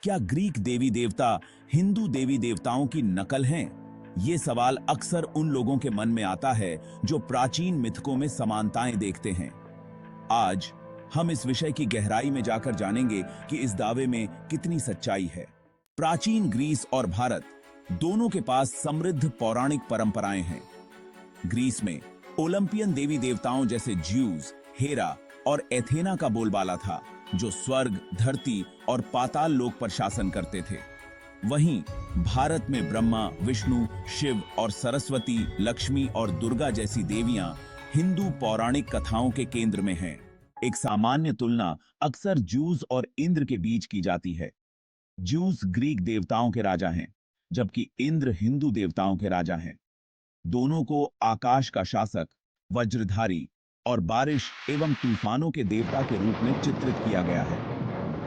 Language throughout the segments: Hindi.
क्या ग्रीक देवी देवता हिंदू देवी देवताओं की नकल हैं? ये सवाल अक्सर उन लोगों के मन में आता है जो प्राचीन मिथकों में समानताएं देखते हैं। आज हम इस विषय की गहराई में जाकर जानेंगे कि इस दावे में कितनी सच्चाई है। प्राचीन ग्रीस और भारत दोनों के पास समृद्ध पौराणिक परंपराएं हैं। ग्रीस में ओलंपियन देवी देवताओं जैसे ज्यूस, हेरा और एथेना का बोलबाला था, जो स्वर्ग, धरती और पाताल लोक पर शासन करते थे। वहीं भारत में ब्रह्मा, विष्णु, शिव और सरस्वती, लक्ष्मी और दुर्गा जैसी देवियां हिंदू पौराणिक कथाओं के केंद्र में हैं। एक सामान्य तुलना अक्सर ज्यूस और इंद्र के बीच की जाती है। ज्यूस ग्रीक देवताओं के राजा हैं, जबकि इंद्र हिंदू देवताओं के राजा हैं। दोनों को आकाश का शासक, वज्रधारी और बारिश एवं तूफानों के देवता के रूप में चित्रित किया गया है।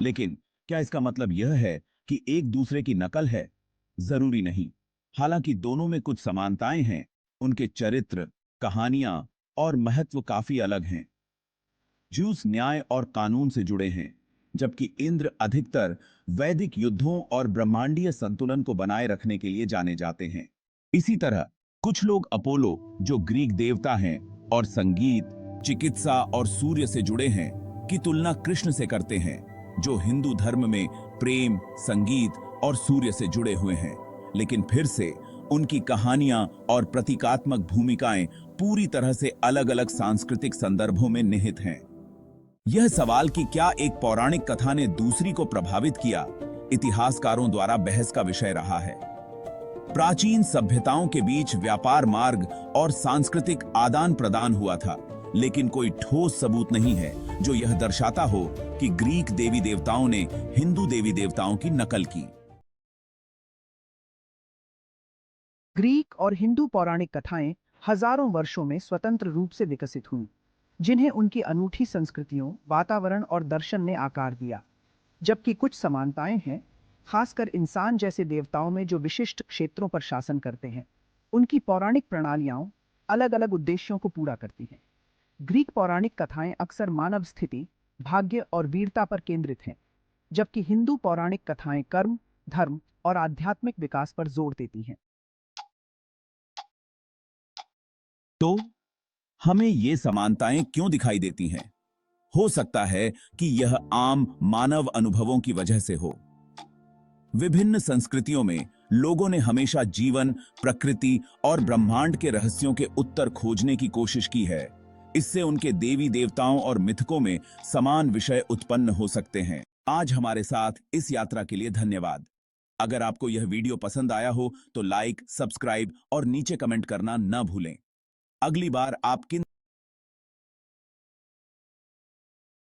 लेकिन क्या इसका मतलब यह है कि एक दूसरे की नकल है? जरूरी नहीं। हालांकि दोनों में कुछ समानताएं हैं। उनके चरित्र, कहानियां और महत्व काफी अलग हैं। ज्यूस न्याय और कानून से जुड़े हैं, जबकि इंद्र अधिकतर वैदिक युद्धों और ब्रह्मांडीय संतुलन को बनाए रखने के लिए जाने जाते हैं। इसी तरह कुछ लोग अपोलो, जो ग्रीक देवता हैं, और संगीत, चिकित्सा और सूर्य से जुड़े हैं, की तुलना कृष्ण से करते हैं, जो हिंदू धर्म में प्रेम, संगीत और सूर्य से जुड़े हुए हैं। लेकिन फिर से उनकी कहानियां और प्रतीकात्मक भूमिकाएं पूरी तरह से अलग-अलग सांस्कृतिक संदर्भों में निहित हैं। यह सवाल कि क्या एक पौराणिक कथा ने दूसरी को प्रभावित किया, इतिहासकारों द्वारा बहस का विषय रहा है। प्राचीन सभ्यताओं के बीच व्यापार मार्ग और सांस्कृतिक आदान प्रदान हुआ था, लेकिन कोई ठोस सबूत नहीं है जो यह दर्शाता हो कि ग्रीक देवी देवताओं ने हिंदू देवी देवताओं की नकल की। ग्रीक और हिंदू पौराणिक कथाएं हजारों वर्षों में स्वतंत्र रूप से विकसित हुईं, जिन्हें उनकी अनूठी संस्कृतियों, वातावरण और दर्शन ने आकार दिया। जबकि कुछ समानताएं हैं, खासकर इंसान जैसे देवताओं में जो विशिष्ट क्षेत्रों पर शासन करते हैं। उनकी पौराणिक प्रणालियां अलग-अलग उद्देश्यों को पूरा करती हैं। ग्रीक पौराणिक कथाएं अक्सर मानव स्थिति, भाग्य और वीरता पर केंद्रित हैं, जबकि हिंदू पौराणिक कथाएं कर्म, धर्म और आध्यात्मिक विकास पर जोर देती हैं। तो हमें ये समानताएं क्यों दिखाई देती हैं? हो सकता है कि यह आम मानव अनुभवों की वजह से हो। विभिन्न संस्कृतियों में लोगों ने हमेशा जीवन, प्रकृति और ब्रह्मांड के रहस्यों के उत्तर खोजने की कोशिश की है। इससे उनके देवी देवताओं और मिथकों में समान विषय उत्पन्न हो सकते हैं। आज हमारे साथ इस यात्रा के लिए धन्यवाद। अगर आपको यह वीडियो पसंद आया हो तो लाइक, सब्सक्राइब और नीचे कमेंट करना न भूलें। अगली बार आप किन